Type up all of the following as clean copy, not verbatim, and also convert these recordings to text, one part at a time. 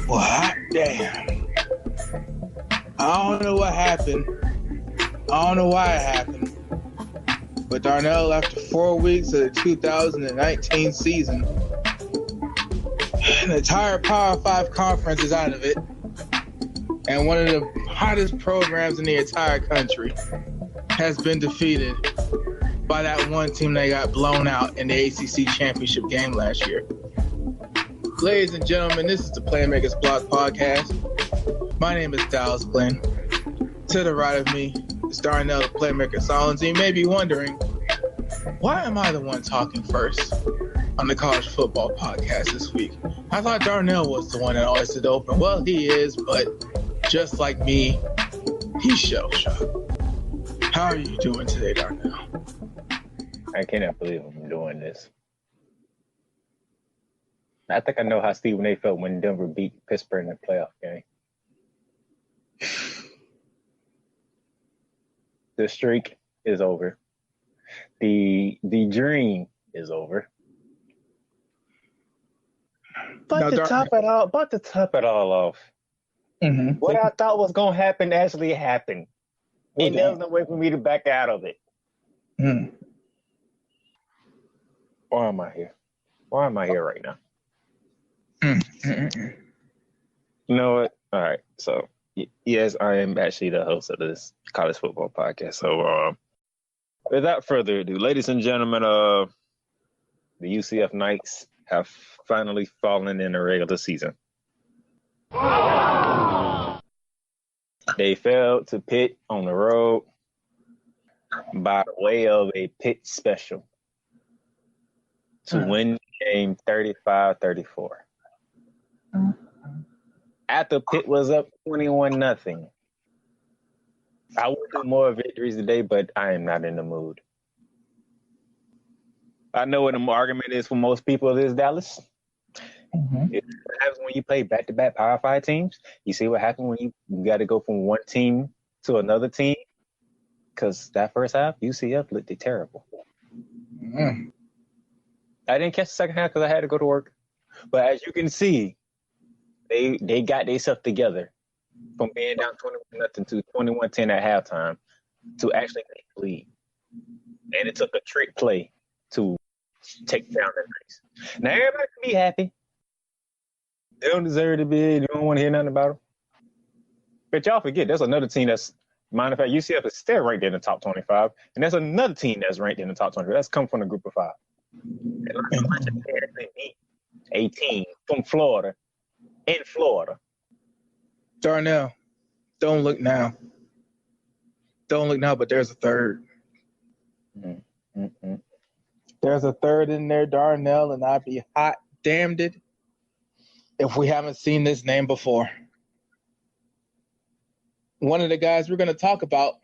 Well, hot damn. I don't know what happened. I don't know why it happened. But Darnell, after 4 weeks of the 2019 season, an entire Power 5 conference is out of it. And one of the hottest programs in the entire country has been defeated by that one team that got blown out in the ACC championship game last year. Ladies and gentlemen, this is the Playmakers Block Podcast. My name is Dallas Glenn. To the right of me is Darnell, the Playmaker Solins. You may be wondering, why am I the one talking first on the college football podcast this week? I thought Darnell was the one that always did open. Well, he is, but just like me, he's shell-shocked. How are you doing today, Darnell? I cannot believe I'm doing this. I think I know how Stephen A. felt when Denver beat Pittsburgh in the playoff game. The streak is over. The dream is over. But to top it all off, what I thought was going to happen actually happened. And there was no way for me to back out of it. Why am I here? Why am I here right now? You know what? All right. So, yes, I am actually the host of this college football podcast. So, without further ado, ladies and gentlemen, the UCF Knights have finally fallen in the regular season. They fell to Pitt on the road by way of a Pitt Special to win the game 35-34. After Pitt was up 21-0. I would do more victories today, but I am not in the mood. I know what the argument is for most people of this, Dallas. It happens when you play back-to-back Power 5 teams. You see what happened when you got to go from one team to another team? Because that first half, UCF looked terrible. I didn't catch the second half because I had to go to work. But as you can see, they got themselves together from being down 21-0 to 21-10 at halftime to actually make the lead. And it took a trick play to take down the Knights. Now everybody can be happy. They don't deserve to be. They don't want to hear nothing about them. But y'all forget, there's another team that's, matter of fact, UCF is still ranked in the top 25, and there's another team that's ranked in the top 25. That's come from the group of 5. A team from Florida, in Florida. Darnell, don't look now. Don't look now, but there's a third. There's a third in there, Darnell, and I'd be hot damned it if we haven't seen this name before. One of the guys we're going to talk about,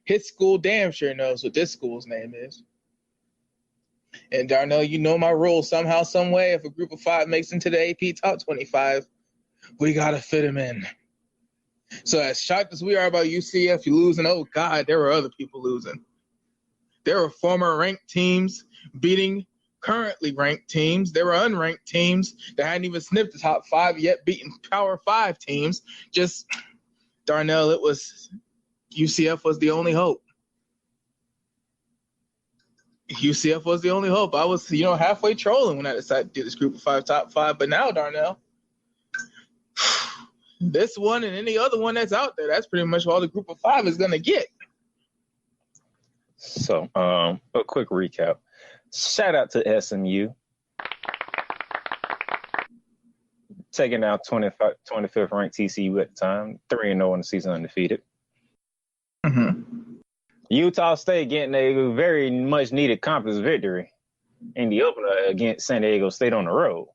his school damn sure knows what this school's name is. And Darnell, you know my rule. Somehow, some way, if a group of 5 makes into the AP top 25, we got to fit them in. So as shocked as we are about UCF losing, oh, God, there were other people losing. There were former ranked teams beating currently ranked teams. There were unranked teams that hadn't even sniffed the top 5 yet, beating Power 5 teams. Just, Darnell, it was UCF was the only hope. UCF was the only hope. I was, halfway trolling when I decided to do this group of 5 top 5. But now, Darnell, this one and any other one that's out there, that's pretty much all the group of 5 is going to get. So, a quick recap. Shout out to SMU. Taking out 25th ranked TCU at the time, 3-0 in the season undefeated. Utah State getting a very much needed conference victory in the opener against San Diego State on the road.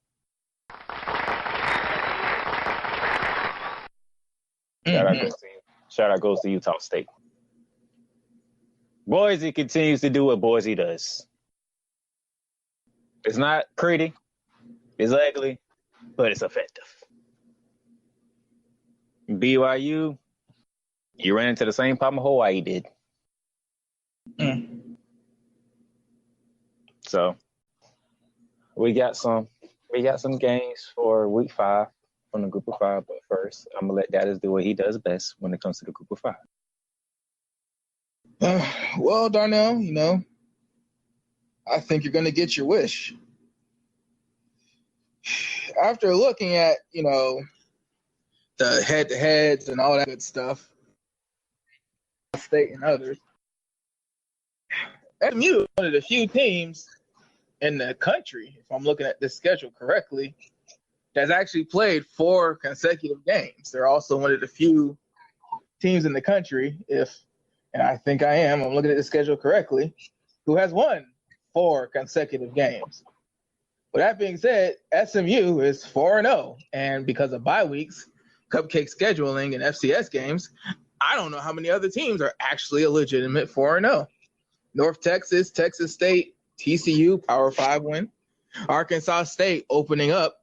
Shout out goes to Utah State. Boise continues to do what Boise does. It's not pretty, it's ugly, but it's effective. BYU, you ran into the same problem Hawaii did. So, We got some games for week 5 from the group of 5. But first, I'm gonna let Dallas do what he does best when it comes to the group of 5. Well, Darnell, I think you're gonna get your wish. After looking at, the head-to-heads and all that good stuff, State and others, SMU is one of the few teams in the country, if I'm looking at this schedule correctly, that's actually played 4 consecutive games. They're also one of the few teams in the country, and I think I'm looking at the schedule correctly, who has won 4 consecutive games. With that being said, SMU is 4-0, and because of bye weeks, cupcake scheduling, and FCS games, I don't know how many other teams are actually a legitimate 4-0. North Texas, Texas State, TCU, Power 5 win. Arkansas State opening up.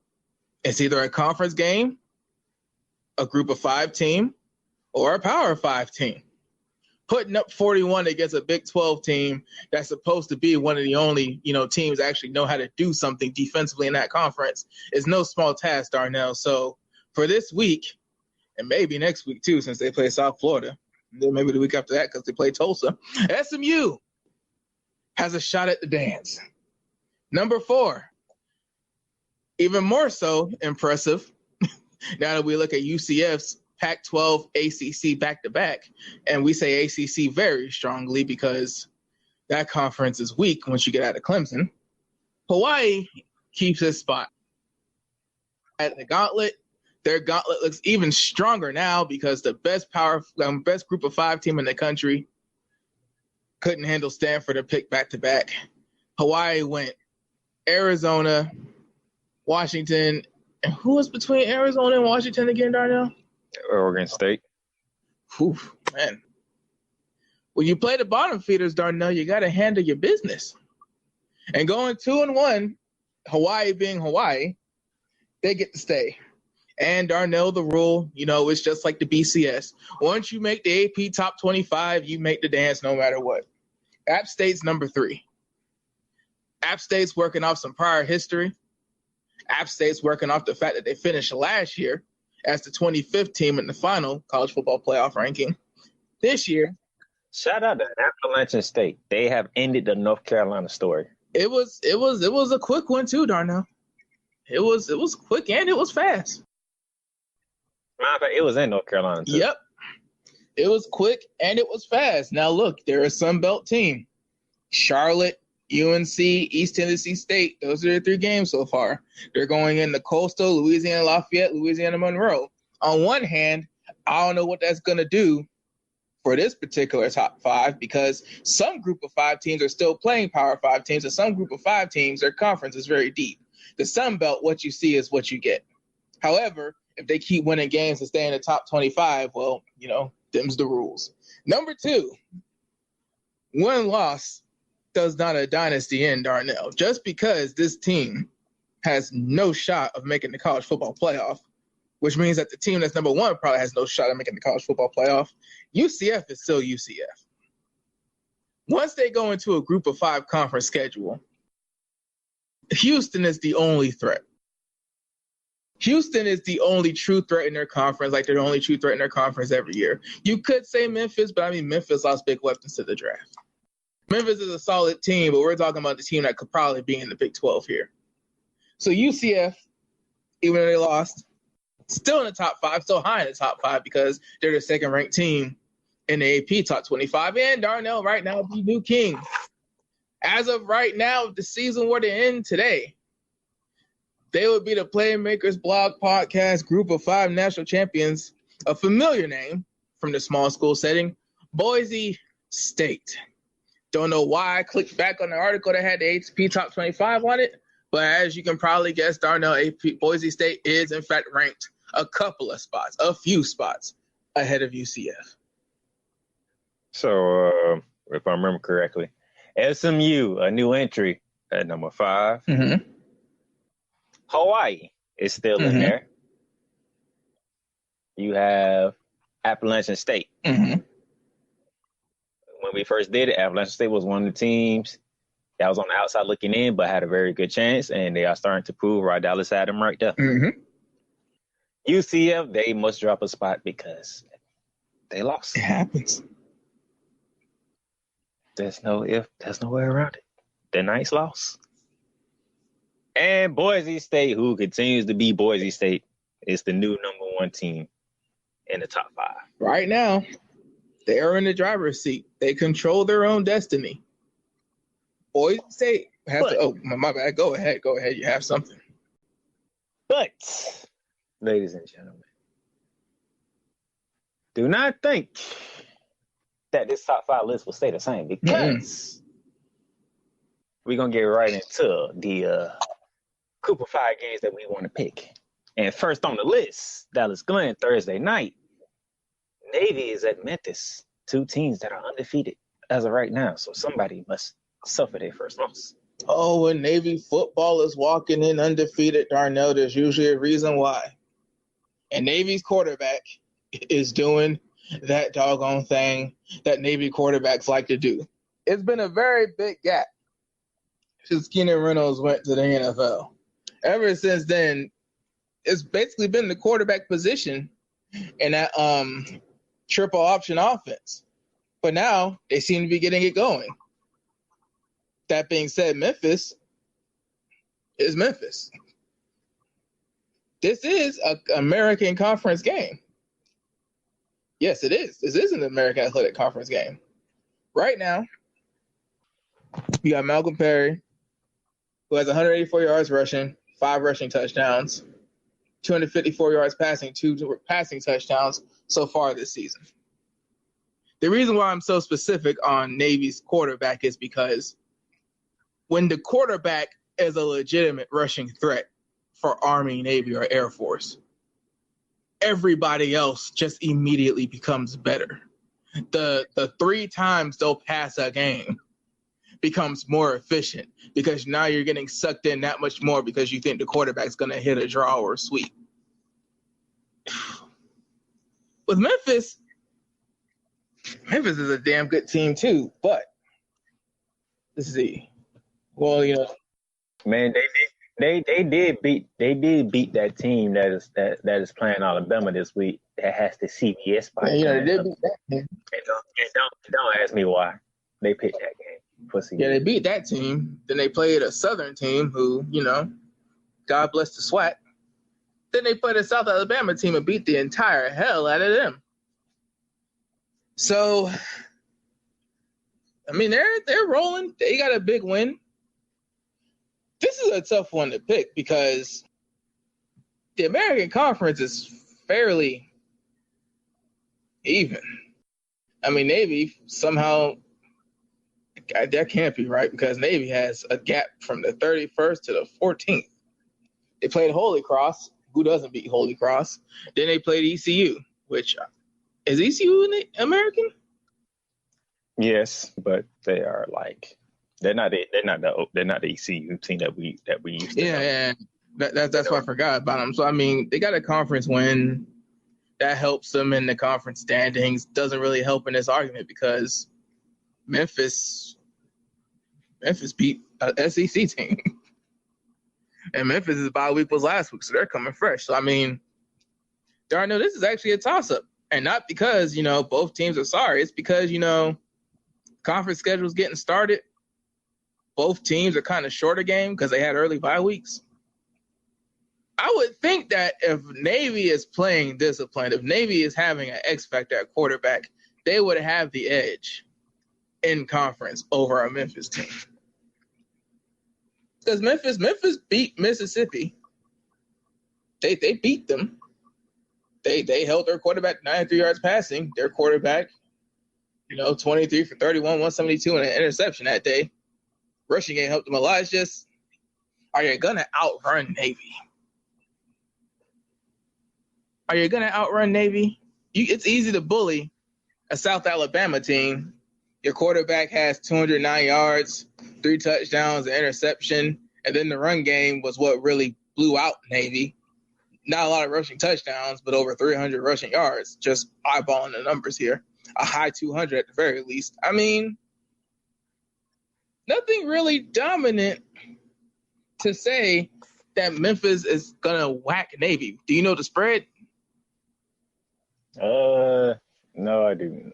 It's either a conference game, a group of 5 team, or a Power 5 team. Putting up 41 against a Big 12 team that's supposed to be one of the only, teams that actually know how to do something defensively in that conference is no small task, Darnell. So for this week, and maybe next week too, since they play South Florida, and then maybe the week after that because they play Tulsa, SMU has a shot at the dance. Number 4, even more so impressive, now that we look at UCF's Pac-12 ACC back-to-back, and we say ACC very strongly because that conference is weak once you get out of Clemson. Hawaii keeps his spot. At the gauntlet, their gauntlet looks even stronger now because the best group of 5 team in the country couldn't handle Stanford to pick back-to-back. Hawaii went Arizona, Washington, and who was between Arizona and Washington again, Darnell? Oregon State. Whew, man. When you play the bottom feeders, Darnell, you got to handle your business. And going 2-1, Hawaii being Hawaii, they get to stay. And Darnell, the rule, it's just like the BCS. Once you make the AP top 25, you make the dance no matter what. App State's number 3. App State's working off some prior history. App State's working off the fact that they finished last year as the 25th team in the final college football playoff ranking. This year, shout out to Appalachian State. They have ended the North Carolina story. It was a quick one too, Darnell. It was quick and it was fast. Matter of fact, it was in North Carolina too. Yep. It was quick and it was fast. Now look, they're a Sun Belt team. Charlotte, UNC, East Tennessee State. Those are the 3 games so far. They're going into Coastal, Louisiana Lafayette, Louisiana Monroe. On one hand, I don't know what that's going to do for this particular top 5 because some group of 5 teams are still playing Power 5 teams, and some group of 5 teams, their conference is very deep. The Sun Belt, what you see is what you get. However, if they keep winning games and stay in the top 25, well, them's the rules. Number 2, one loss does not a dynasty end, Darnell. Just because this team has no shot of making the college football playoff, which means that the team that's number 1 probably has no shot at making the college football playoff, UCF is still UCF. Once they go into a group of 5 conference schedule, Houston is the only threat. Houston is the only true threat in their conference, like they're the only true threat in their conference every year. You could say Memphis, but Memphis lost big weapons to the draft. Memphis is a solid team, but we're talking about the team that could probably be in the Big 12 here. So UCF, even though they lost, still in the top 5, still high in the top 5 because they're the 2nd-ranked team in the AP top 25. And Darnell right now, the new king. As of right now, if the season were to end today, they would be the Playmakers Blog Podcast Group of 5 national champions, a familiar name from the small school setting, Boise State. Don't know why I clicked back on the article that had the AP top 25 on it, but as you can probably guess, Darnell, Boise State is in fact ranked a few spots ahead of UCF. So, if I remember correctly, SMU, a new entry at number 5. Mm-hmm. Hawaii is still in there. You have Appalachian State. Mm-hmm. When we first did it, Appalachian State was one of the teams that was on the outside looking in, but had a very good chance, and they are starting to prove why Dallas had them right there. Mm-hmm. UCF, they must drop a spot because they lost. It happens. There's no way around it. The Knights lost. And Boise State, who continues to be Boise State, is the new number 1 team in the top 5. Right now, they are in the driver's seat. They control their own destiny. Boise State has to. Oh, my bad. Go ahead. You have something. But, ladies and gentlemen, do not think that this top 5 list will stay the same, because we're going to get right into the Cooper 5 games that we want to pick. And first on the list, Dallas Glenn, Thursday night. Navy is at Memphis. 2 teams that are undefeated as of right now. So somebody must suffer their first loss. Oh, when Navy football is walking in undefeated, Darnell, there's usually a reason why. And Navy's quarterback is doing that doggone thing that Navy quarterbacks like to do. It's been a very big gap since Keenan Reynolds went to the NFL. Ever since then, it's basically been the quarterback position in that triple option offense. But now they seem to be getting it going. That being said, Memphis is Memphis. This is an American Conference game. Yes, it is. This is an American Athletic Conference game. Right now, you got Malcolm Perry, who has 184 yards rushing, 5 rushing touchdowns, 254 yards passing, 2 passing touchdowns so far this season. The reason why I'm so specific on Navy's quarterback is because when the quarterback is a legitimate rushing threat for Army, Navy, or Air Force, everybody else just immediately becomes better. The 3 times they'll pass a game becomes more efficient because now you're getting sucked in that much more because you think the quarterback's going to hit a draw or a sweep. With Memphis is a damn good team too, but let's see. Well, you know, man, they did beat that team that is playing Alabama this week. That has the CBS spot. Yeah, they did beat that team. And don't ask me why they picked that game for CBS. Yeah, they beat that team. Then they played a Southern team who, you know, God bless the SWAT. Then they played a South Alabama team and beat the entire hell out of them. So, I mean, they're rolling. They got a big win. This is a tough one to pick because the American Conference is fairly even. I mean, Navy somehow, that can't be right because Navy has a gap from the 31st to the 14th. They played Holy Cross. Who doesn't beat Holy Cross? Then they played ECU, which is ECU in the American? Yes, but they are like they're not the ECU team that we used to. Yeah. That's why I forgot about them. So I mean, they got a conference win that helps them in the conference standings. Doesn't really help in this argument because Memphis beat an SEC team. And Memphis' bye week was last week, so they're coming fresh. So, I mean, Darnell, this is actually a toss-up. And not because, you know, both teams are sorry. It's because, you know, conference schedule's getting started. Both teams are kind of short a game because they had early bye weeks. I would think that if Navy is playing disciplined, if Navy is having an X-factor at quarterback, they would have the edge in conference over a Memphis team. Because Memphis beat Mississippi. They beat them. They held their quarterback 93 yards passing. Their quarterback, you know, 23 for 31, 172, and an interception that day. Rushing game helped them a lot. It's just, are you going to outrun Navy? Are you going to outrun Navy? It's easy to bully a South Alabama team. Your quarterback has 209 yards, 3 touchdowns, an interception, and then the run game was what really blew out Navy. Not a lot of rushing touchdowns, but over 300 rushing yards. Just eyeballing the numbers here. A high 200 at the very least. I mean, nothing really dominant to say that Memphis is gonna whack Navy. Do you know the spread? No, I do not.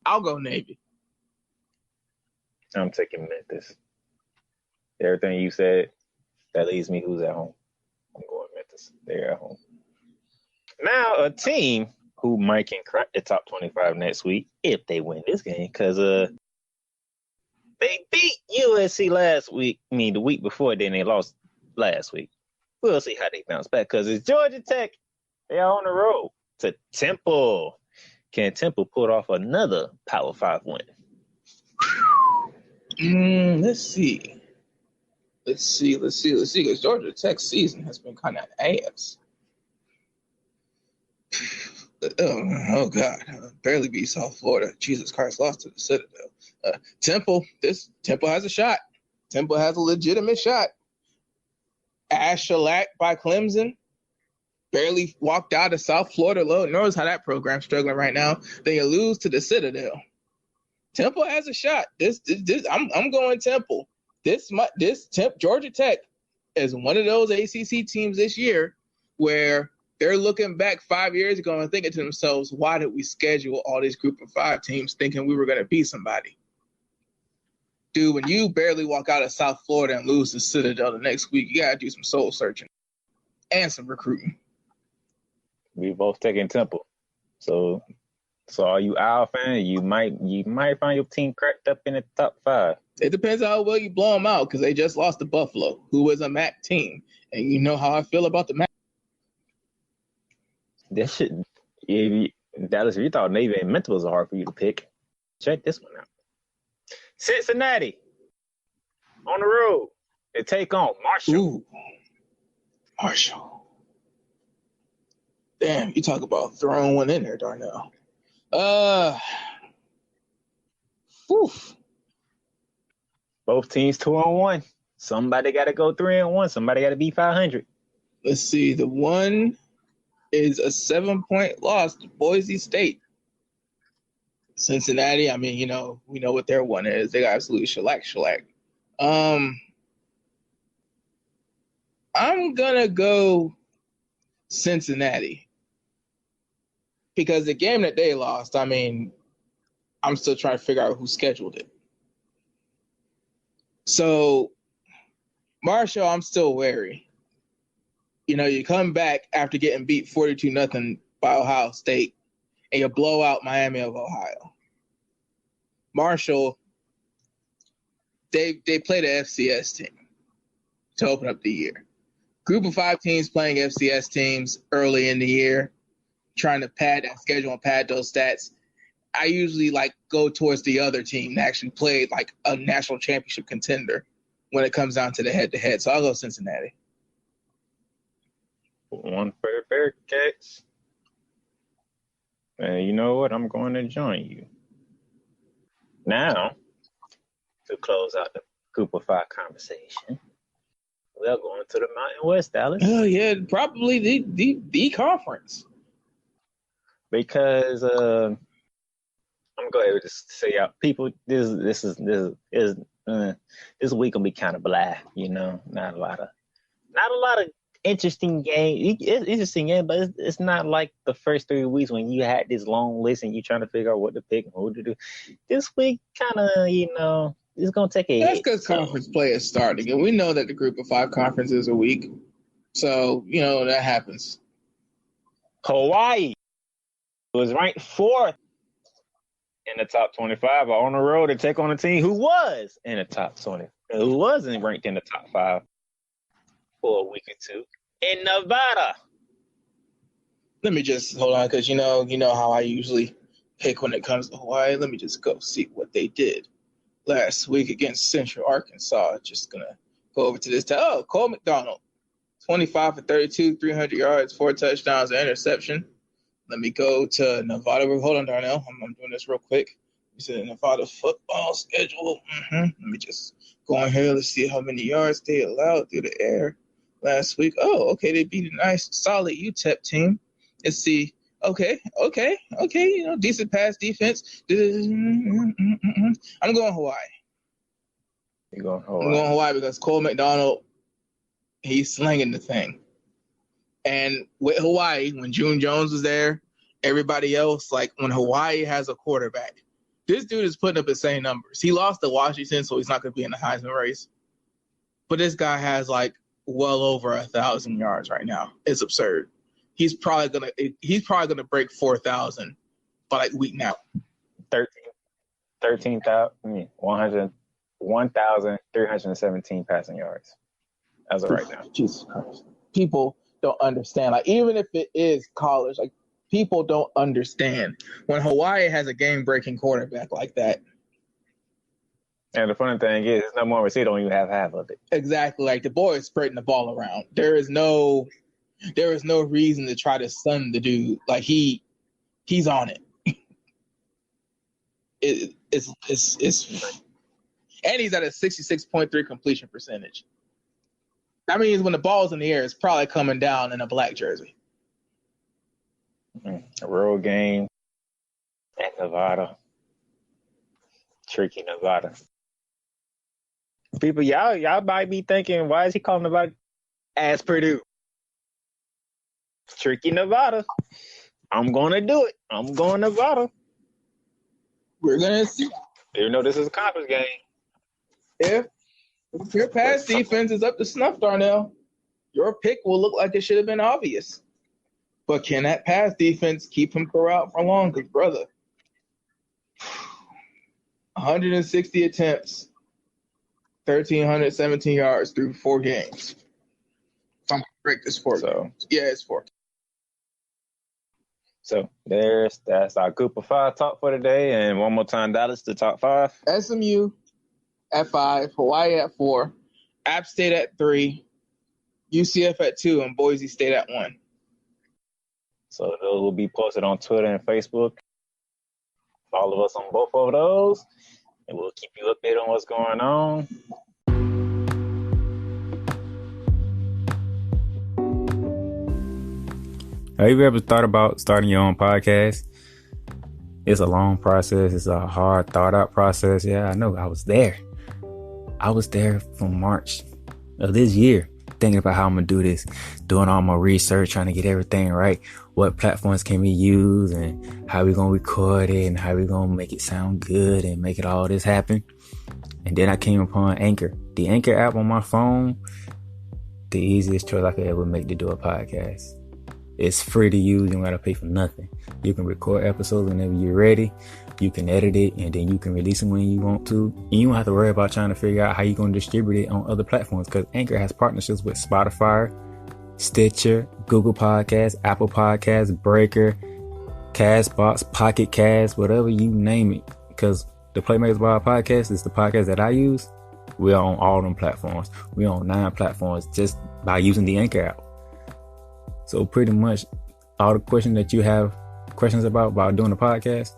I'll go Navy. I'm taking Memphis. Everything you said, that leaves me who's at home. I'm going Memphis. They're at home. Now, a team who might can crack the top 25 next week if they win this game, because they beat USC last week. I mean, the week before, then they lost last week. We'll see how they bounce back, because it's Georgia Tech. They are on the road to Temple. Can Temple pull off another Power 5 win? Let's see. Because Georgia Tech's season has been kind of ass. Oh God! Barely beat South Florida. Jesus Christ, lost to the Citadel. Temple has a shot. Temple has a legitimate shot. Ash shellacked by Clemson. Barely walked out of South Florida. Lord knows how that program's struggling right now. Then you lose to the Citadel. Temple has a shot. I'm going Temple. Georgia Tech is one of those ACC teams this year where they're looking back 5 years ago and thinking to themselves, why did we schedule all these group of 5 teams thinking we were going to beat somebody? Dude, when you barely walk out of South Florida and lose to Citadel the next week, you got to do some soul searching and some recruiting. We both taking Temple. So are you Owl fan? You might find your team cracked up in the top 5. It depends on how well you blow them out, because they just lost to Buffalo, who was a MAC team. And you know how I feel about the MAC. That shit, Dallas, if you thought Navy and Mental was hard for you to pick, check this one out. Cincinnati on the road. They take on Marshall. Ooh. Marshall. Damn, you talk about throwing one in there, Darnell. Both teams 2-1. Somebody got to go 3-1. Somebody got to be 500. Let's see. The one is a 7-point loss to Boise State. Cincinnati, I mean, we know what their one is. They got absolutely shellac. I'm gonna go Cincinnati, because the game that they lost, I mean, I'm still trying to figure out who scheduled it. So, Marshall, I'm still wary. You come back after getting beat 42-0 by Ohio State, and you blow out Miami of Ohio. Marshall, they played an FCS team to open up the year. Group of 5 teams playing FCS teams early in the year, trying to pad that schedule and pad those stats. I usually go towards the other team that actually played like a national championship contender when it comes down to the head-to-head. So I'll go Cincinnati. One for the Bearcats. And you know what? I'm going to join you. Now, to close out the Group of 5 conversation, we are going to the Mountain West, Dallas. Oh yeah, probably the conference. Because I'm gonna go ahead and just say out people. This week gonna be kind of blah. Not a lot of interesting game. It's interesting game, but it's not like the first 3 weeks when you had this long list and you trying to figure out what to pick and who to do. This week kind of it's gonna take a. That's because conference play is starting, and we know that the Group of 5 conference is a week, so that happens. Hawaii was ranked 4th in the top 25, are on the road to take on a team who was in the top 20, who wasn't ranked in the top 5 for a week or two in Nevada. Let me just hold on, because you know how I usually pick when it comes to Hawaii. Let me just go see what they did last week against Central Arkansas. Just gonna go over to this time. Oh, Cole McDonald, 25 for 32, 300 yards, 4 touchdowns, an interception. Let me go to Nevada. Hold on, Darnell. I'm doing this real quick. You said Nevada football schedule. Let me just go in here. Let's see how many yards they allowed through the air last week. Oh, okay. They beat a nice, solid UTEP team. Let's see. Okay. Decent pass defense. I'm going Hawaii. You're going Hawaii. I'm going Hawaii because Cole McDonald, he's slinging the thing. And with Hawaii, when June Jones was there, everybody else, like when Hawaii has a quarterback, this dude is putting up the same numbers. He lost to Washington, so he's not going to be in the Heisman race. But this guy has like well over 1,000 yards right now. It's absurd. He's probably gonna break 4,000 by like week now. 1,317 passing yards as of right now. Jesus Christ. People don't understand. Like, even if it is college, like, people don't understand when Hawaii has a game-breaking quarterback like that. And the funny thing is, it's no more receipt, don't even have half of it. Exactly. Like, the boy is spreading the ball around. There is no reason to try to stun the dude. Like, he's on it. It's and he's at a 66.3 completion percentage. That means when the ball's in the air, it's probably coming down in a black jersey. A road game at Nevada. Tricky Nevada. People, y'all might be thinking, why is he calling Nevada as Purdue? Tricky Nevada. I'm going to do it. I'm going Nevada. We're going to see. Even though this is a conference game. If your pass defense is up to snuff, Darnell, your pick will look like it should have been obvious. But can that pass defense keep him throughout for long? Because, brother, 160 attempts, 1,317 yards through 4 games. If I'm correct, it's 4. So, yeah, it's 4. So that's our group of 5 talk for today. And one more time, Dallas, the top 5. SMU at 5, Hawaii at 4, App State at 3, UCF at 2, and Boise State at 1. So those will be posted on Twitter and Facebook. Follow us on both of those, and we'll keep you updated on what's going on. Have you ever thought about starting your own podcast? It's a long process. It's a hard, thought-out process. Yeah, I know. I was there. From March of this year, thinking about how I'm going to do this, doing all my research, trying to get everything right. What platforms can we use and how we going to record it and how we going to make it sound good and make it all this happen. And then I came upon Anchor. The Anchor app on my phone, the easiest choice I could ever make to do a podcast. It's free to use. You don't got to pay for nothing. You can record episodes whenever you're ready. You can edit it and then you can release them when you want to. And you don't have to worry about trying to figure out how you're going to distribute it on other platforms because Anchor has partnerships with Spotify, Stitcher, Google Podcasts, Apple Podcasts, Breaker, Castbox, Pocket Cast, whatever you name it. Because the Playmakers Ball podcast is the podcast that I use. We're on all them platforms. We're on 9 platforms just by using the Anchor app. So pretty much all the questions that you have questions about doing a podcast,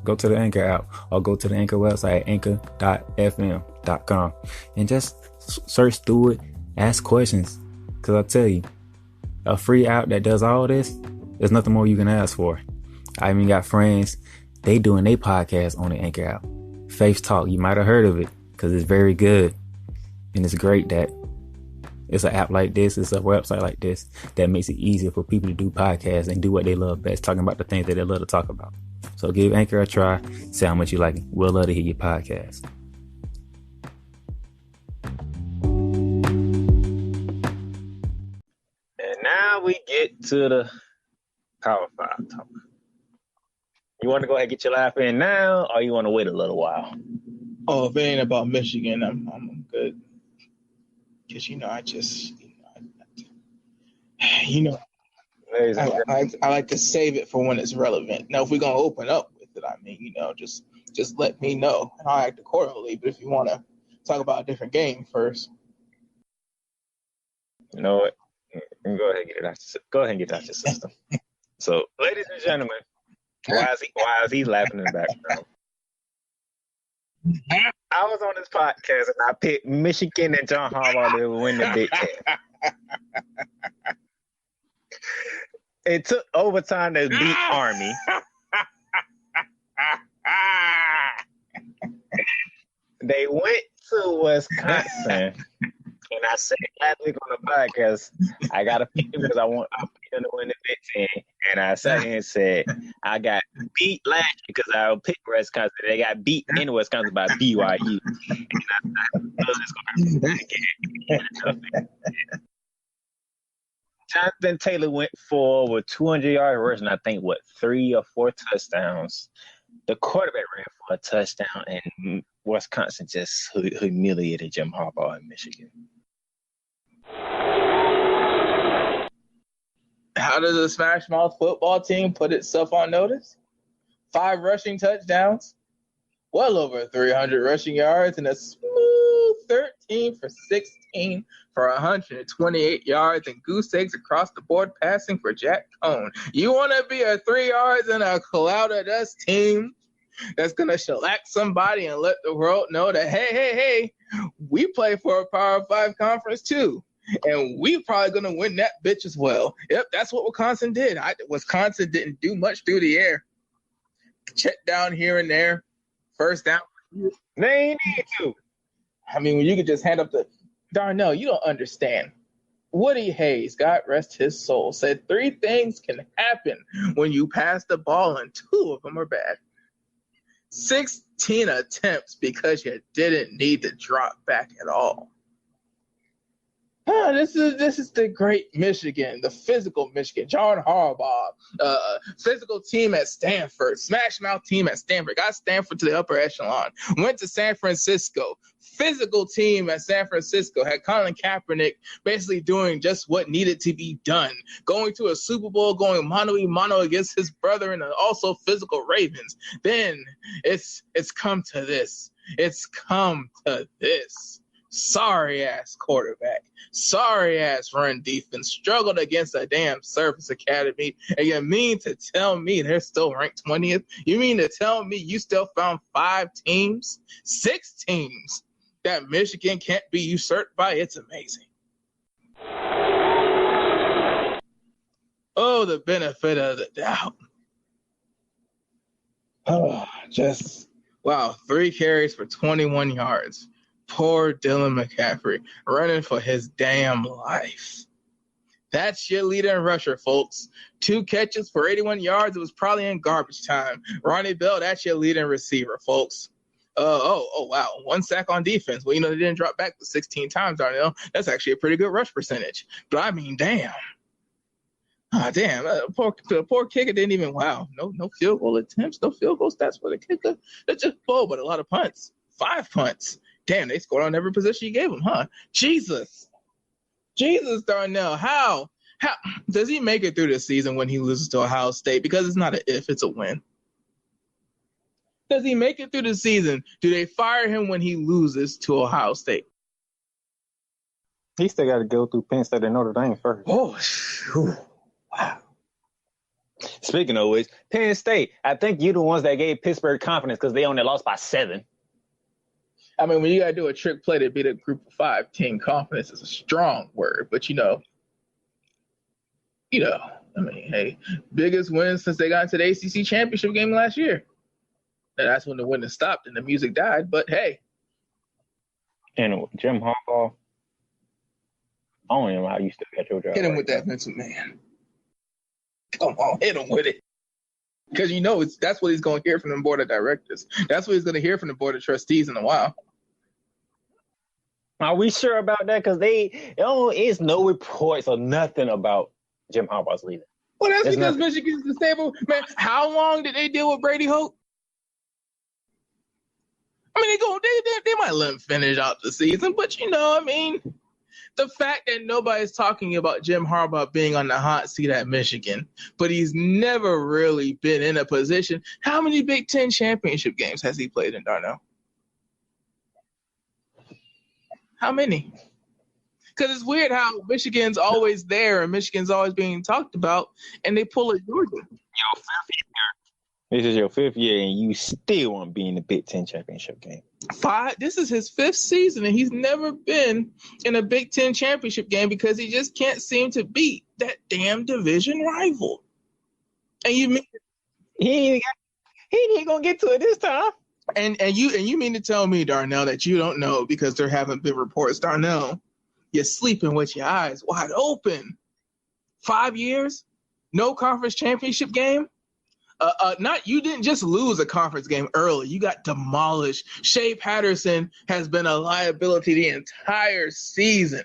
go to the Anchor app or go to the Anchor website, anchor.fm.com, and just search through it, ask questions. Because I tell you, a free app that does all this, there's nothing more you can ask for. I even got friends, they doing their podcast on the Anchor app. Faith Talk, you might have heard of it because it's very good. And it's great that it's an app like this, it's a website like this that makes it easier for people to do podcasts and do what they love best, talking about the things that they love to talk about. So give Anchor a try, see how much you like it. We'll love to hear your podcast. And now we get to the Power 5 talk. You want to go ahead and get your laugh in now, or you want to wait a little while? Oh, if it ain't about Michigan, I'm good. Because, I like to save it for when it's relevant. Now, if we're going to open up with it, just let me know, and I'll act accordingly. But if you want to talk about a different game first. You know what? Go ahead and get it out. Go ahead and get it out your system. So, ladies and gentlemen, why is he laughing in the background? I was on this podcast and I picked Michigan and John Harbaugh to win the Big Ten. It took overtime to beat Army. They went to Wisconsin, and I said last week on the podcast, I got to pick them because I want them to win the Big Ten. And I sat here and said, I got beat last year because I picked Wisconsin. They got beat in Wisconsin by BYU. And I thought it's going to happen again. Jonathan Taylor went for over 200 yards rushing, I think, 3 or 4 touchdowns. The quarterback ran for a touchdown, and Wisconsin just humiliated Jim Harbaugh in Michigan. How does a Smash Mouth football team put itself on notice? 5 rushing touchdowns, well over 300 rushing yards, and a smooth 13 for 16 for 128 yards and goose eggs across the board passing for Jack Cohn. You want to be a 3 yards in a cloud of dust team that's going to shellac somebody and let the world know that, hey, we play for a Power 5 conference too. And we probably going to win that bitch as well. Yep, that's what Wisconsin did. Wisconsin didn't do much through the air. Check down here and there. First down. They ain't need to. I mean, when you could just hand up the Darnell, you don't understand. Woody Hayes, God rest his soul, said 3 things can happen when you pass the ball and 2 of them are bad. 16 attempts because you didn't need to drop back at all. This is the great Michigan, the physical Michigan. John Harbaugh, physical team at Stanford, smash mouth team at Stanford, got Stanford to the upper echelon, went to San Francisco, physical team at San Francisco, had Colin Kaepernick basically doing just what needed to be done, going to a Super Bowl, going mano-a-mano against his brother and also physical Ravens. Then it's come to this. It's come to this. Sorry-ass quarterback, sorry-ass run defense, struggled against a damn Service Academy, and you mean to tell me they're still ranked 20th? You mean to tell me you still found 5 teams, 6 teams that Michigan can't be usurped by? It's amazing. Oh, the benefit of the doubt. Oh, wow, 3 carries for 21 yards. Poor Dylan McCaffrey running for his damn life. That's your leader rusher, folks. 2 catches for 81 yards. It was probably in garbage time. Ronnie Bell, that's your leading receiver, folks. Wow. 1 sack on defense. Well, they didn't drop back to 16 times, Darnell. That's actually a pretty good rush percentage. But I mean, damn. Poor kicker didn't even, no field goal attempts, no field goal stats for the kicker. That's just but a lot of punts. 5 punts. Damn, they scored on every position you gave him, huh? Jesus, Darnell, how does he make it through the season when he loses to Ohio State? Because it's not an if, it's a win. Does he make it through the season? Do they fire him when he loses to Ohio State? He still got to go through Penn State and Notre Dame first. Oh, wow. Speaking of which, Penn State, I think you're the ones that gave Pittsburgh confidence because they only lost by 7. I mean, when you got to do a trick play to beat a group of 5 team, confidence is a strong word. But, hey, biggest win since they got into the ACC championship game last year. And that's when the winning stopped and the music died. But, hey. And Jim Harbaugh, I don't even know how you still got your job. Hit him with that, Vincent, man. Come on, hit him with it. Because that's what he's going to hear from the board of directors. That's what he's going to hear from the board of trustees in a while. Are we sure about that? Because it's no reports or nothing about Jim Harbaugh's leaving. Well, that's because Michigan's the stable. Man, how long did they deal with Brady Hoke? I mean, they might let him finish out the season, but the fact that nobody's talking about Jim Harbaugh being on the hot seat at Michigan, but he's never really been in a position. How many Big Ten championship games has he played in, Darnell? How many? Because it's weird how Michigan's always there and Michigan's always being talked about, and they pull a Georgia. This is your 5th year, and you still won't be in the Big Ten championship game. This is his 5th season, and he's never been in a Big Ten championship game because he just can't seem to beat that damn division rival. And you mean he ain't gonna get to it this time? And you mean to tell me, Darnell, that you don't know because there haven't been reports, Darnell? You're sleeping with your eyes wide open. 5 years, no conference championship game. You didn't just lose a conference game early. You got demolished. Shea Patterson has been a liability the entire season.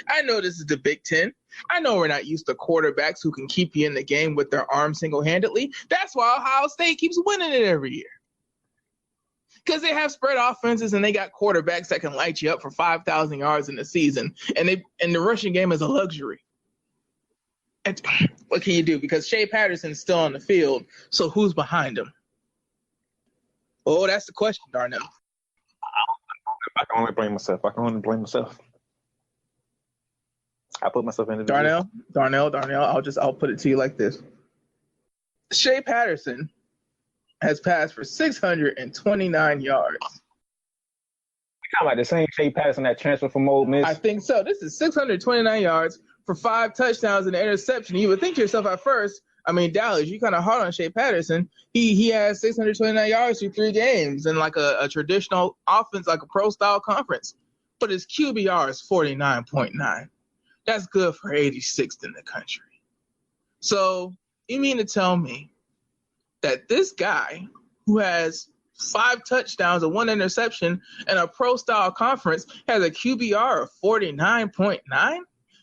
I know this is the Big Ten. I know we're not used to quarterbacks who can keep you in the game with their arm single-handedly. That's why Ohio State keeps winning it every year. Because they have spread offenses and they got quarterbacks that can light you up for 5,000 yards in the season. And the rushing game is a luxury. And what can you do? Because Shea Patterson's still on the field, so who's behind him? Oh, that's the question, Darnell. I can only blame myself. I put myself in the Darnell, I'll put it to you like this. Shea Patterson has passed for 629 yards. We talking about the same Shea Patterson that transferred from Ole Miss? I think so. This is 629 yards for 5 touchdowns and an interception. You would think to yourself at first, I mean, Dallas, you kind of hard on Shea Patterson. He has 629 yards through 3 games in like a traditional offense, like a pro-style conference. But his QBR is 49.9. That's good for 86th in the country. So you mean to tell me that this guy who has 5 touchdowns and 1 interception in a pro-style conference has a QBR of 49.9?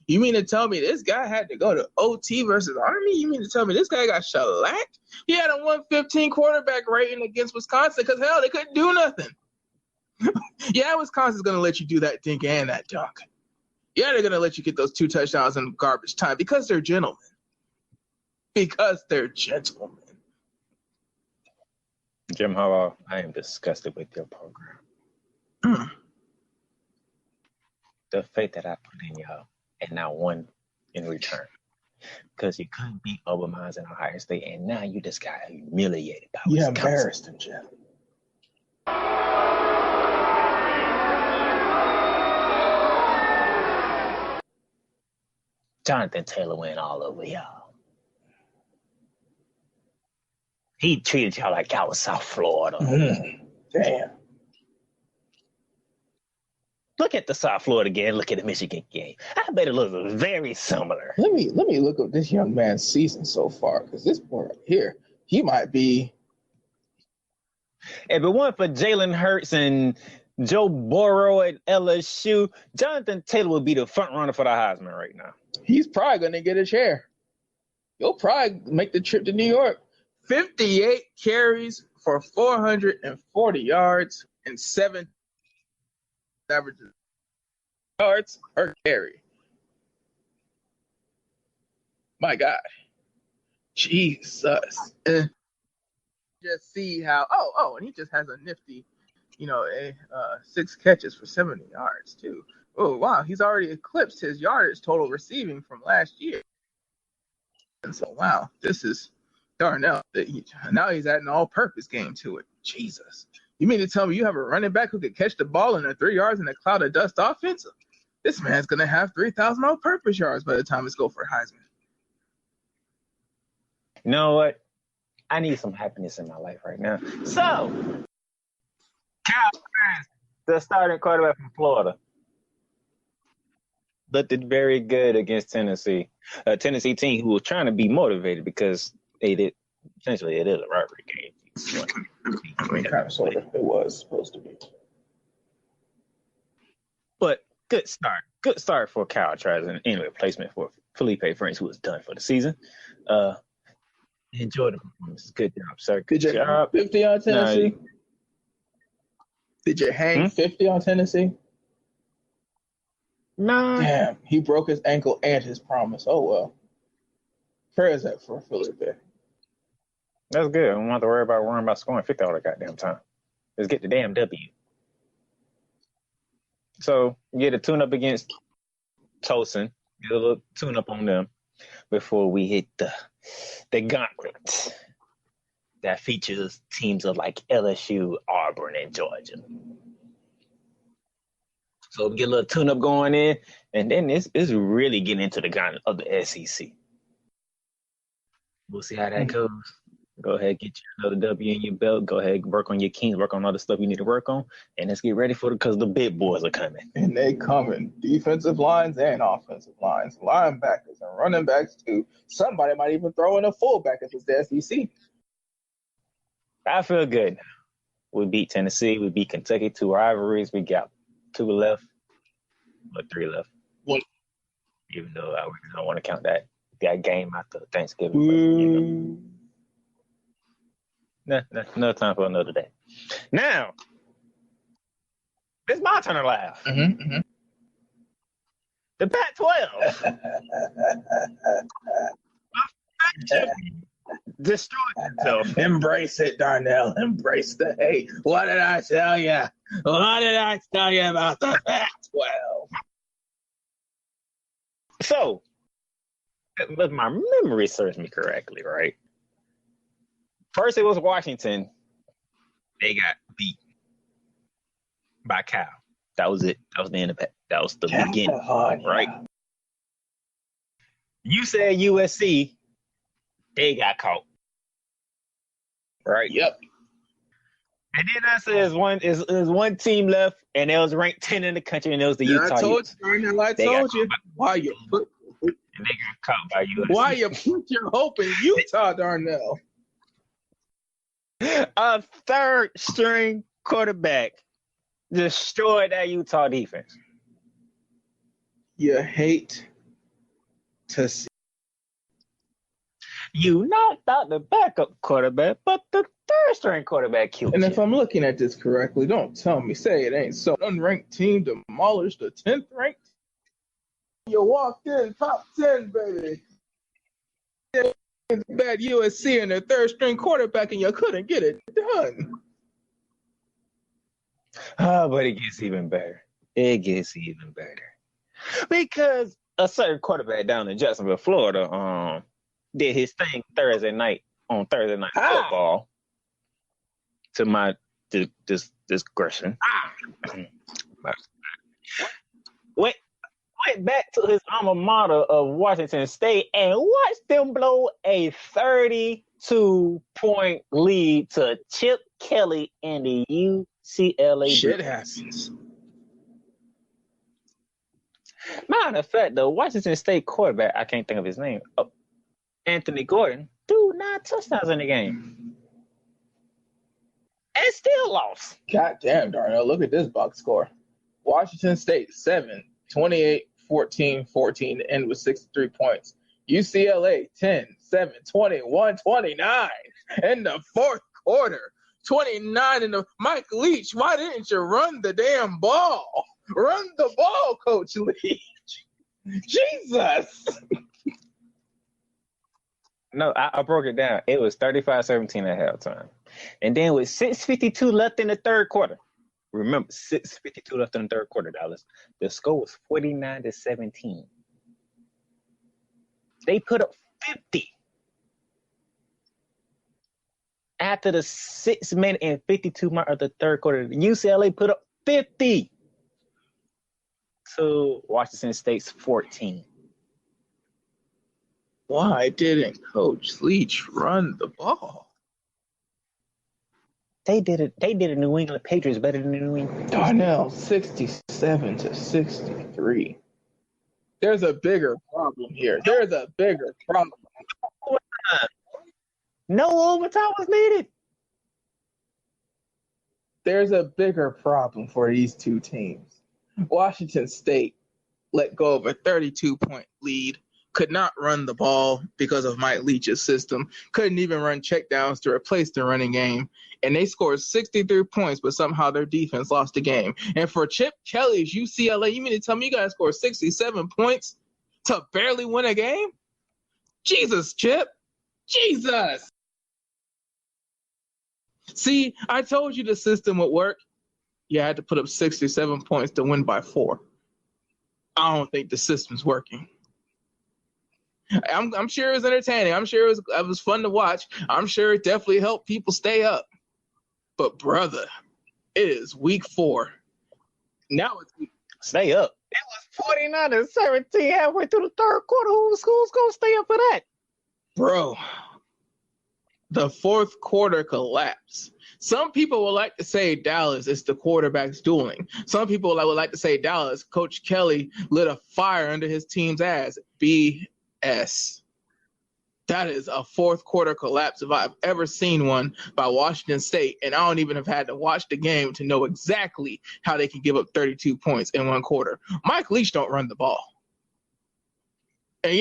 You mean to tell me this guy had to go to OT versus Army? You mean to tell me this guy got shellacked? He had a 115 quarterback rating against Wisconsin because, hell, they couldn't do nothing. Yeah, Wisconsin's going to let you do that dink and that dunk. Yeah, they're going to let you get those 2 touchdowns in garbage time because they're gentlemen. Jim Harbaugh, I am disgusted with your program. The faith that I put in y'all and not one in return. Because you couldn't beat Obermans in Ohio State, and now you just got humiliated by Wisconsin. You embarrassed him, Jim. Jonathan Taylor went all over y'all. He treated y'all like y'all was South Florida. Damn. Look at the South Florida game. Look at the Michigan game. I bet it looks very similar. Let me look up this young man's season so far, because this boy right here, he might be. If it weren't for Jalen Hurts and Joe Burrow at LSU, Jonathan Taylor would be the front runner for the Heisman right now. He's probably going to get a chair. He'll probably make the trip to New York. 58 carries for 440 yards and 7 averages yards per carry. My God. Jesus. Just see how, and he just has a nifty, 6 catches for 70 yards too. Oh, wow. He's already eclipsed his yardage total receiving from last year. And so, wow, this is Darnell. Now he's adding an all-purpose game to it. Jesus. You mean to tell me you have a running back who could catch the ball in 3 yards in a cloud of dust offense? This man's going to have 3,000 all-purpose yards by the time it's go for Heisman. You know what? I need some happiness in my life right now. So, Kyle Trask, the starting quarterback from Florida, looked very good against Tennessee. A Tennessee team who was trying to be motivated because it is a rivalry game. I mean, kind of, sort of. It was supposed to be. But good start. Good start for Kyle Trask in replacement for Felipe Franks, who was done for the season. Enjoy the performance. Good job, sir. Good job. 50 on Tennessee? Did you hang 50 on Tennessee? No. Damn, he broke his ankle and his promise. Oh, well. Prayers up for Felipe. That's good. I don't have to worry about scoring 50 all the goddamn time. Let's get the damn W. So, get a tune-up against Tolson. Get a little tune-up on them before we hit the gauntlet. that features teams of like LSU, Auburn, and Georgia. So we get a little tune-up going in, and then it's really getting into the ground of the SEC. We'll see how that goes. Go ahead, get you another W in your belt. Go ahead, work on your Kings, work on all the stuff you need to work on, and let's get ready for it because the big boys are coming. And they coming. Defensive lines and offensive lines, linebackers and running backs too. Somebody might even throw in a fullback if it's the SEC. I feel good. We beat Tennessee. We beat Kentucky. 2 rivalries. We got 2 left, but 3 left. What? Even though I don't want to count that game after Thanksgiving. But, no time for another day. Now, it's my turn to laugh. The Pac-12 destroyed itself. Embrace it, Darnell. Embrace the hate. What did I tell you? What did I tell you about the Pac-12? So, if my memory serves me correctly, right? First, it was Washington. They got beat by Cal. That was it. That was the end of it. That was the beginning, right? You said USC. They got caught. Right? Yep. And then I said there's one team left, and it was ranked 10 in the country, and it was the Utah. I told you. Why you put and they got caught by USC. Why you put your hope in Utah, Darnell? A third-string quarterback destroyed that Utah defense. You hate to see. You knocked out the backup quarterback, but the third-string quarterback killed And you. if I'm looking at this correctly, don't tell me. Say it ain't so. Unranked team demolished the 10th ranked. You walked in top 10, baby. Bad USC and their third-string quarterback, and you couldn't get it done. But it gets even better. It gets even better. Because a certain quarterback down in Jacksonville, Florida, did his thing Thursday night football to my discretion. Went back to his alma mater of Washington State and watched them blow a 32-point lead to Chip Kelly and the UCLA. Shit happens. Matter of fact, the Washington State quarterback, I can't think of his name, Anthony Gordon, threw 9 touchdowns in the game. And still lost. God damn, Darnell. Look at this box score. Washington State, 7, 28, 14, 14 to end with 63 points. UCLA, 10, 7, 21, 29 in the fourth quarter. 29 in the Mike Leach. Why didn't you run the damn ball? Run the ball, Coach Leach. Jesus. No, I broke it down. It was 35-17 at halftime. And then with 6:52 left in the third quarter, remember, 6:52 left in the third quarter, Dallas, the score was 49-17. They put up 50. After the 6 minute and 52 mark of the third quarter, UCLA put up 50 to Washington State's 14. Why didn't Coach Leach run the ball? They did it. They did the New England Patriots better than the New England. Darnell, 67-63. There's a bigger problem here. There's a bigger problem. No overtime was needed. There's a bigger problem for these two teams. Washington State let go of a 32-point lead, could not run the ball because of Mike Leach's system, couldn't even run checkdowns to replace the running game, and they scored 63 points, but somehow their defense lost the game. And for Chip Kelly's UCLA, you mean to tell me you guys scored 67 points to barely win a game? Jesus, Chip. Jesus. See, I told you the system would work. You had to put up 67 points to win by 4. I don't think the system's working. I'm sure it was entertaining. I'm sure it was fun to watch. I'm sure it definitely helped people stay up. But brother, it is week 4. Now it's Stay up. It was 49-17 halfway through the third quarter. Who's going to stay up for that? bro. The fourth quarter collapse. Some people would like to say Dallas is the quarterbacks dueling. Some people would like to say Dallas, Coach Kelly lit a fire under his team's ass. BS. That is a fourth quarter collapse if I've ever seen one by Washington State, and I don't even have had to watch the game to know exactly how they can give up 32 points in one quarter. Mike Leach don't run the ball. And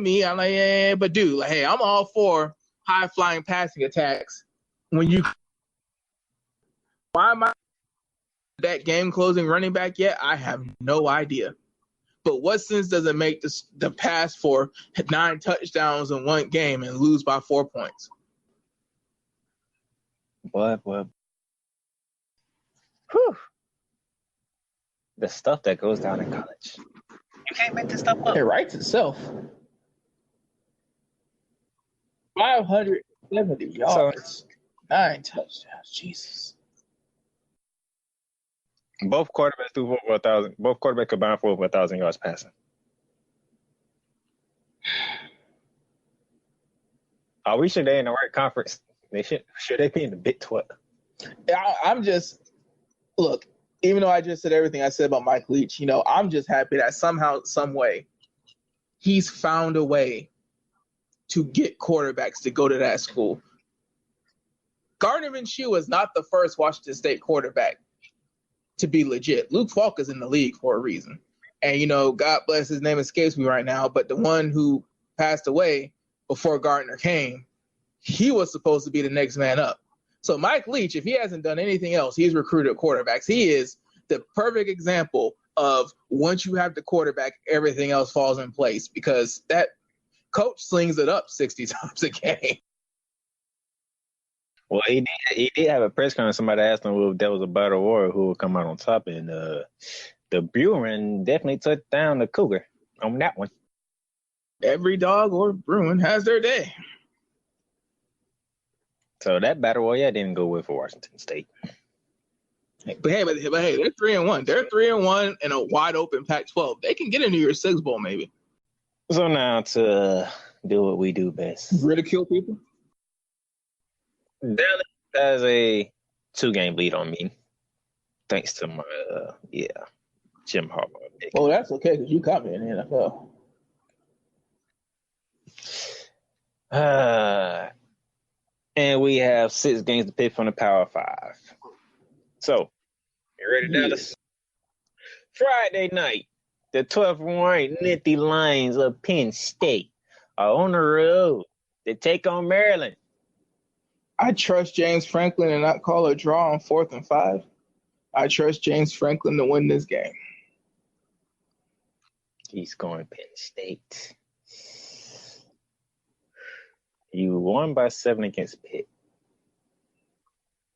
me, I'm like, yeah, but dude, like, hey, I'm all for high-flying passing attacks. Why am I that game-closing running back yet? I have no idea. But what sense does it make the pass for 9 touchdowns in one game and lose by 4 points? What? Whew. The stuff that goes down in college. You can't make this stuff up. It writes itself. 570 yards, 9 touchdowns. Jesus. Both quarterbacks threw for 1,000. Both quarterbacks combined for over 1,000 yards passing. Are we sure they're in the right conference? Should they be in the Big 12? I'm just look. Even though I just said everything I said about Mike Leach, I'm just happy that somehow, some way, he's found a way to get quarterbacks to go to that school. Gardner Minshew is not the first Washington State quarterback to be legit. Luke Falk is in the league for a reason. And, God bless, his name escapes me right now, but the one who passed away before Gardner came, he was supposed to be the next man up. So Mike Leach, if he hasn't done anything else, he's recruited quarterbacks. He is the perfect example of once you have the quarterback, everything else falls in place because that coach slings it up 60 times a game. Well, he did have a press conference. Somebody asked him if there was a battle royal who would come out on top, and the Bruin definitely took down the Cougar on that one. Every dog or Bruin has their day. So that battle royale didn't go well for Washington State. But hey, they're 3-1. They're 3-1 in a wide open Pac-12. They can get into your Six Bowl maybe. So now to do what we do best: ridicule people. Dallas has a 2-game lead on me, thanks to my Jim Harbaugh pick. Oh, that's okay because you caught me in the NFL. And we have 6 games to pick from the Power 5. So, you ready, Dallas? Friday night, the 12th ranked Nittany Lions of Penn State are on the road to take on Maryland. I trust James Franklin and not call a draw on 4th and 5. I trust James Franklin to win this game. He's going Penn State. You won by 7 against Pitt.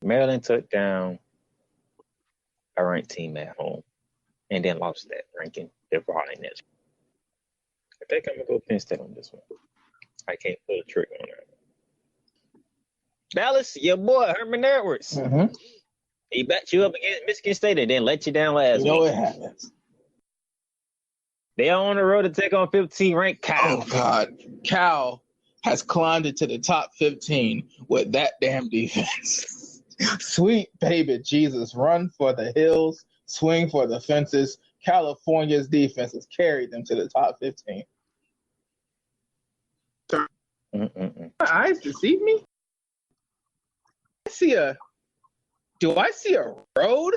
Maryland took down a ranked team at home and then lost that ranking. They're falling next. I think I'm going to go Penn State on this one. I can't pull a trick on that. Dallas, your boy, Herman Edwards. Mm-hmm. He backed you up against Michigan State and then let you down last week. It happens. They are on the road to take on 15-ranked Cal. Oh, God. Cal has climbed into the top 15 with that damn defense. Sweet baby Jesus, run for the hills, swing for the fences. California's defense has carried them to the top 15. My eyes deceive me? Do I see a road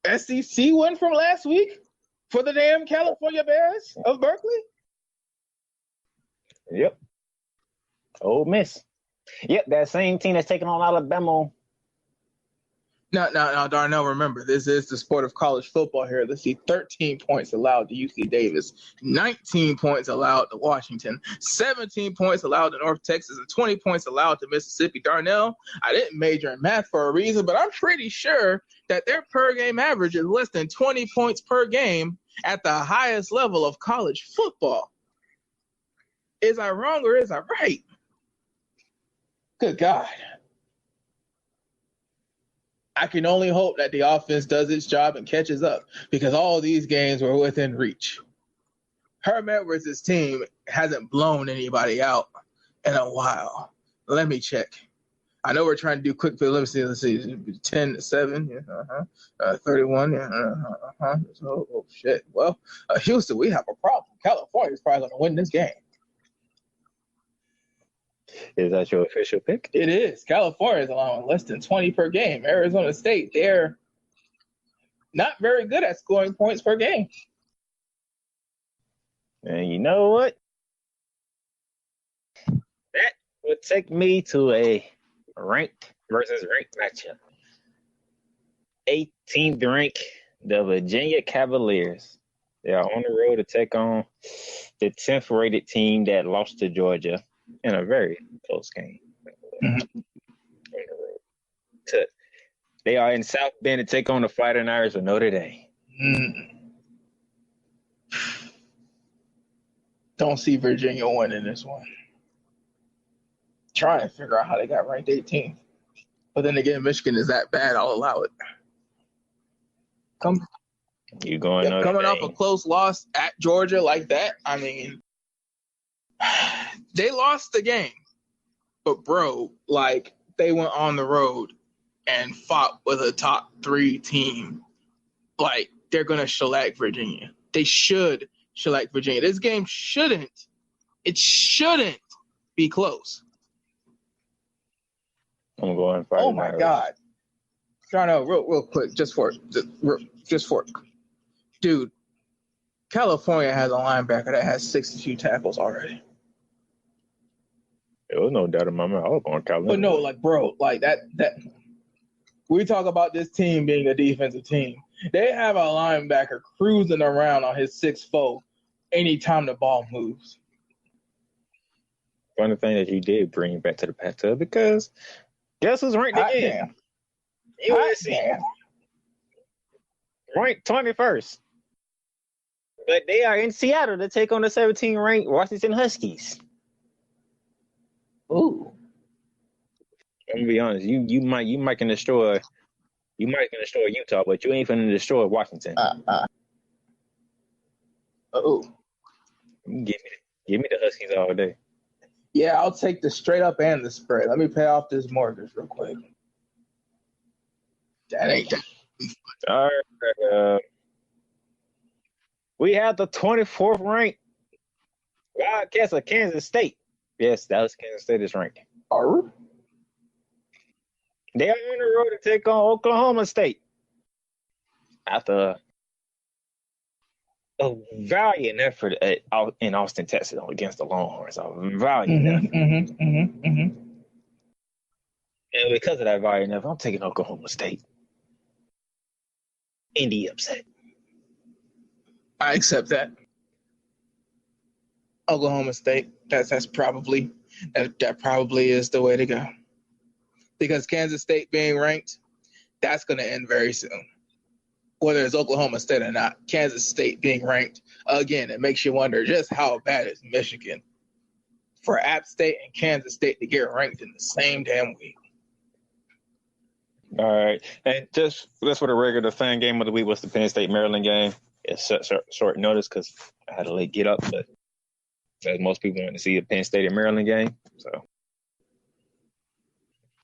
SEC win from last week for the damn California Bears of Berkeley? Yep. Ole Miss. Yep, that same team that's taking on Alabama. No, Darnell, remember, this is the sport of college football here. Let's see, 13 points allowed to UC Davis, 19 points allowed to Washington, 17 points allowed to North Texas, and 20 points allowed to Mississippi. Darnell, I didn't major in math for a reason, but I'm pretty sure that their per-game average is less than 20 points per game at the highest level of college football. Is I wrong or is I right? Good God. I can only hope that the offense does its job and catches up because all these games were within reach. Herm Edwards' team hasn't blown anybody out in a while. Let me check. I know we're trying to do quick, but let's see. 10-7, yeah, 31, yeah, oh, shit. Well, Houston, we have a problem. California's probably going to win this game. Is that your official pick? It is. California's allowing less than 20 per game. Arizona State, they're not very good at scoring points per game. And you know what? That would take me to a ranked versus ranked matchup. 18th ranked, the Virginia Cavaliers. They are on the road to take on the 10th rated team that lost to Georgia in a very close game. Mm-hmm. They are in South Bend to take on the Fighting Irish of Notre Dame. Don't see Virginia winning this one. Trying to figure out how they got ranked 18th. But then again, Michigan is that bad, I'll allow it. Coming off a close loss at Georgia like that, I mean, they lost the game. But, bro, like, they went on the road and fought with a top 3 team. Like, they're going to shellac Virginia. They should shellac Virginia. This game shouldn't be close. I'm going for Oh, my God. Trying to real quick, just for it. Dude, California has a linebacker that has 62 tackles already. There was no doubt in my mind. I was going California. But no, like, bro, like that we talk about this team being a defensive team. They have a linebacker cruising around on his 6'4" anytime the ball moves. Funny thing that you did bring it back to the Pac-12 because guess who's ranked again? USC. Ranked 21st. But they are in Seattle to take on the 17th-ranked Washington Huskies. Ooh. I'm gonna be honest. You might can destroy Utah, but you ain't finna destroy Washington. Oh. Give me the Huskies all day. Yeah, I'll take the straight up and the spread. Let me pay off this mortgage real quick. That ain't that. All right. We have the 24th ranked Wildcats of Kansas State. Yes, that was Kansas State is ranked. Oh. They are on the road to take on Oklahoma State. After a valiant effort in Austin, Texas against the Longhorns. A valiant effort. And because of that valiant effort, I'm taking Oklahoma State. In the upset. I accept that. Oklahoma State. That probably is the way to go. Because Kansas State being ranked, that's going to end very soon. Whether it's Oklahoma State or not, Kansas State being ranked, again, it makes you wonder just how bad is Michigan for App State and Kansas State to get ranked in the same damn week. All right. And just for the regular fan game of the week was the Penn State-Maryland game. It's short notice because I had to late get up, but as most people want to see a Penn State and Maryland game. So,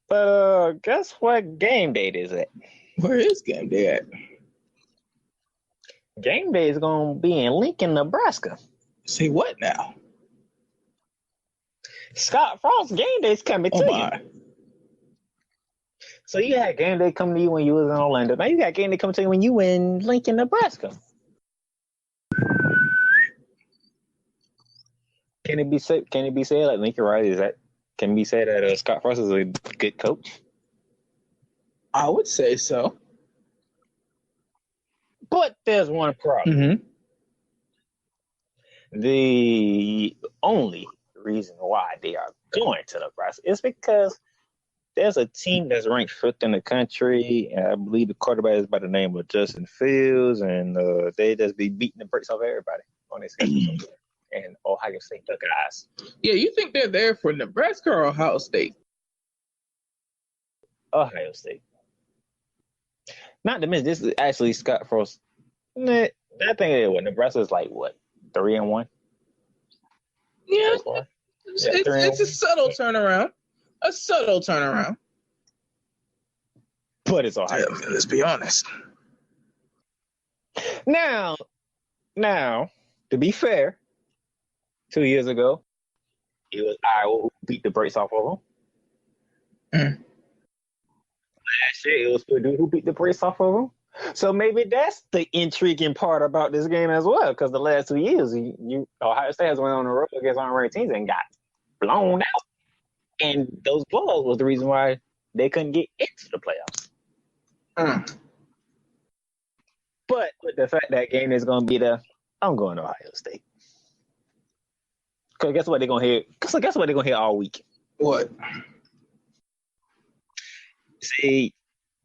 but guess what game date is it? Where is game day at? Game day is going to be in Lincoln, Nebraska. Say what now? Scott Frost game day is coming to you. So you had game day coming to you when you was in Orlando. Now you got game day coming to you when you in Lincoln, Nebraska. Can it be said like Lincoln Riley can it be said that Scott Frost is a good coach? I would say so. But there's one problem. Mm-hmm. The only reason why they are going to Nebraska is because there's a team that's ranked 5th in the country, and I believe the quarterback is by the name of Justin Fields, and they just be beating the brakes off everybody on their schedule. and Ohio State Buckeyes. Yeah, you think they're there for Nebraska or Ohio State? Ohio State. Not to mention, this is actually Scott Frost. I think Nebraska's like what, 3-1? Yeah, So it's a subtle turnaround. A subtle turnaround. But it's Ohio State. Let's be honest. Now, to be fair, 2 years ago, it was Iowa who beat the brakes off of them. Last year, it was Purdue who beat the brakes off of them. So maybe that's the intriguing part about this game as well, because the last 2 years, Ohio State has went on the road against unranked teams and got blown out. And those blowouts was the reason why they couldn't get into the playoffs. But with the fact that game is going to be there, I'm going to Ohio State. Because guess what they're going to hear? Guess what they're going to hear all week? What? See,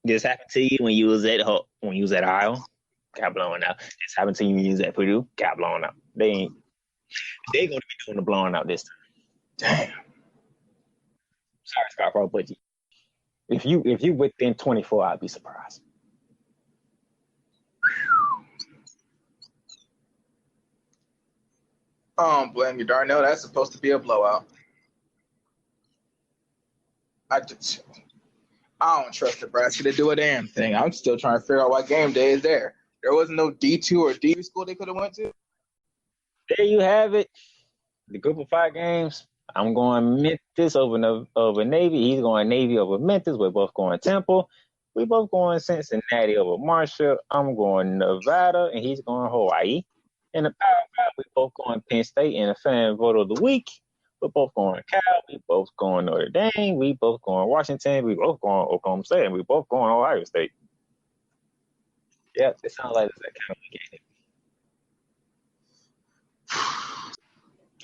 this happened to you when you was at Iowa, got blown out. This happened to you when you was at Purdue, got blown out. They're going to be doing the blowing out this time. Damn. Sorry, Scott Frost, but if you within 24, I'd be surprised. I don't blame you, Darnell. That's supposed to be a blowout. I don't trust Nebraska to do a damn thing. I'm still trying to figure out why game day is there. There wasn't no D2 or D school they could have went to. There you have it. The group of 5 games. I'm going Memphis over Navy. He's going Navy over Memphis. We're both going Temple. We both going Cincinnati over Marshall. I'm going Nevada, and he's going Hawaii. In the Power 5, we both going Penn State in the fan vote of the week. We're both going Cal. We both going Notre Dame. We both going Washington. We both going Oklahoma State. And we both going Ohio State. Yeah, it sounds like it's that kind of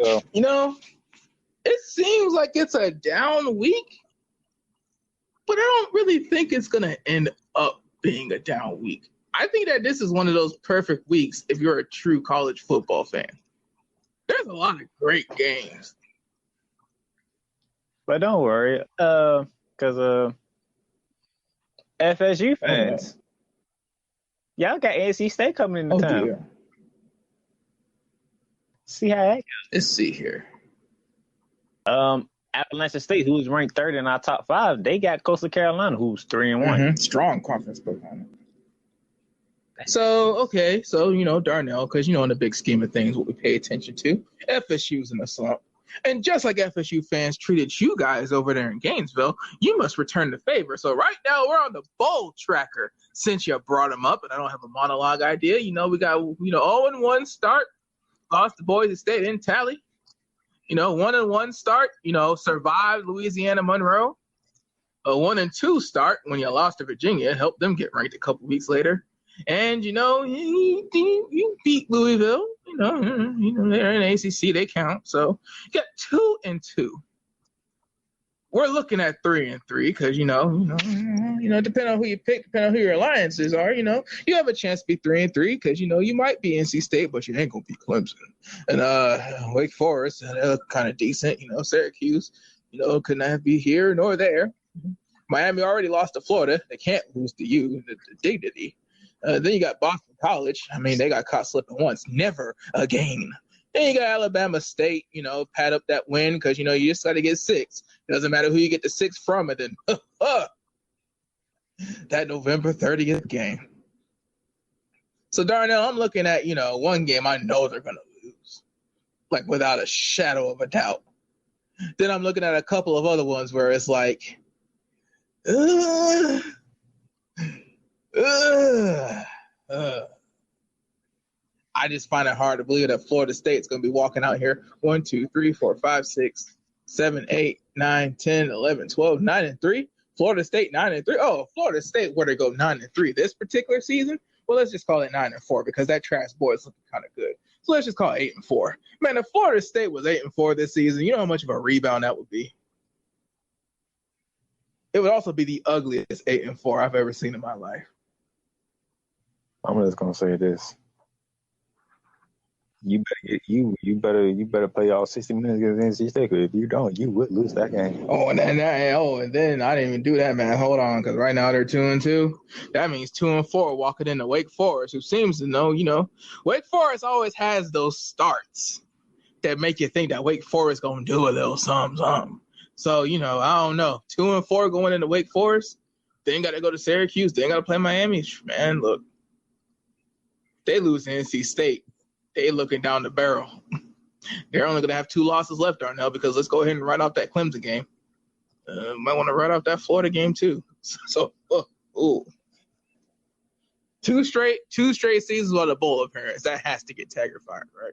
game. So, it seems like it's a down week, but I don't really think it's going to end up being a down week. I think that this is one of those perfect weeks if you're a true college football fan. There's a lot of great games. But don't worry, because FSU fans, y'all got NC State coming into town. Dear. See how that goes. Let's see here. Appalachian State, who's ranked 3rd in our top 5, they got Coastal Carolina, who's 3-1. Strong conference performance. So, Darnell, because, in the big scheme of things, what we pay attention to, FSU's in a slump. And just like FSU fans treated you guys over there in Gainesville, you must return the favor. So right now we're on the bowl tracker since you brought them up, and I don't have a monologue idea. We got, 0-1 start, lost to Boise State in tally. 1-1 start, survived Louisiana Monroe. A 1-2 start when you lost to Virginia, helped them get ranked a couple weeks later. And, you beat Louisville. They're in ACC, they count. So you got 2-2. We're looking at 3-3 because, depending on who you pick, depending on who your alliances are, you have a chance to be 3-3 because, you might be NC State, but you ain't going to be Clemson. And Wake Forest, kind of decent. Syracuse, could not be here nor there. Miami already lost to Florida. They can't lose to you, the dignity. Then you got Boston College. I mean, they got caught slipping once, never again. Then you got Alabama State, pad up that win because, you just got to get 6. It doesn't matter who you get the 6 from. And then that November 30th game. So, Darnell, I'm looking at, one game I know they're going to lose, like without a shadow of a doubt. Then I'm looking at a couple of other ones where it's like, I just find it hard to believe that Florida State's going to be walking out here 1, 2, 3, 4, 5, 6, 7, 8, 9, 10, 11, 12, 9-3. Florida State 9-3. Oh, Florida State, where they go 9-3 this particular season? Well, let's just call it 9-4 because that trash boy is looking kind of good. So let's just call it 8-4. Man, if Florida State was 8-4 this season, you know how much of a rebound that would be? It would also be the ugliest 8-4 I've ever seen in my life. I'm just going to say this. You better play all 60 minutes against NC State. If you don't, you would lose that game. And then I didn't even do that, man. Hold on, because right now they're 2-2. That means 2-4 walking into Wake Forest, who seems to know. Wake Forest always has those starts that make you think that Wake Forest gonna do a little something. So I don't know. 2-4 going into Wake Forest. Then got to go to Syracuse. Then got to play Miami. Man, look, they lose to NC State. They looking down the barrel. They're only going to have 2 losses left, Darnell, because let's go ahead and write off that Clemson game. Might want to write off that Florida game too. So, 2 straight seasons without a bowl appearance. That has to get Taggart fired, right?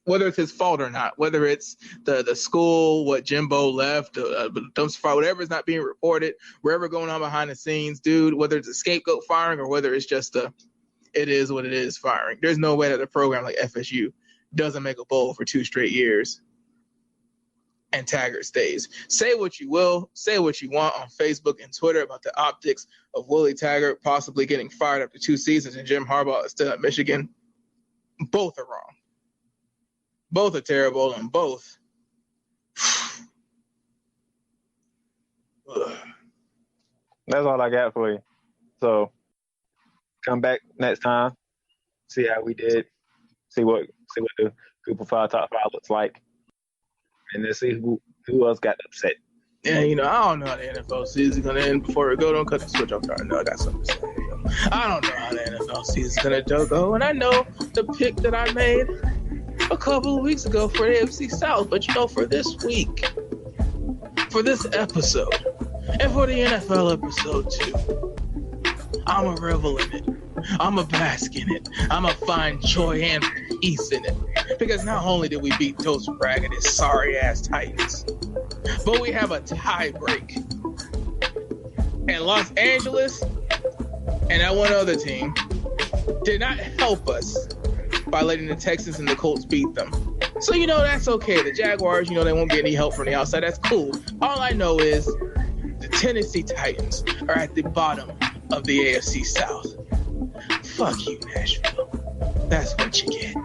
Whether it's his fault or not, whether it's the school, what Jimbo left, dumpster fire, whatever is not being reported, wherever going on behind the scenes, dude, whether it's a scapegoat firing or whether it's just it is what it is firing. There's no way that a program like FSU doesn't make a bowl for 2 straight years and Taggart stays. Say what you will, say what you want on Facebook and Twitter about the optics of Willie Taggart possibly getting fired after 2 seasons and Jim Harbaugh is still at Michigan. Both are wrong. Both are terrible, and both. That's all I got for you. So come back next time, see how we did, see what the Group of 5 top 5 looks like, and then see who else got upset. Yeah, I don't know how the NFL season is going to end before it go. Don't cut the switch off. I know I got something to say. I don't know how the NFL season is going to go, and I know the pick that I made a couple of weeks ago for the AFC South, but for this week, for this episode, and for the NFL episode too, I'm a revel in it. I'm a bask in it. I'm a find joy and peace in it. Because not only did we beat those ragged, sorry-ass Titans, but we have a tie break. And Los Angeles and that one other team did not help us by letting the Texans and the Colts beat them. So, that's okay. The Jaguars, they won't get any help from the outside. That's cool. All I know is the Tennessee Titans are at the bottom of the AFC South. Fuck you, Nashville. That's what you get.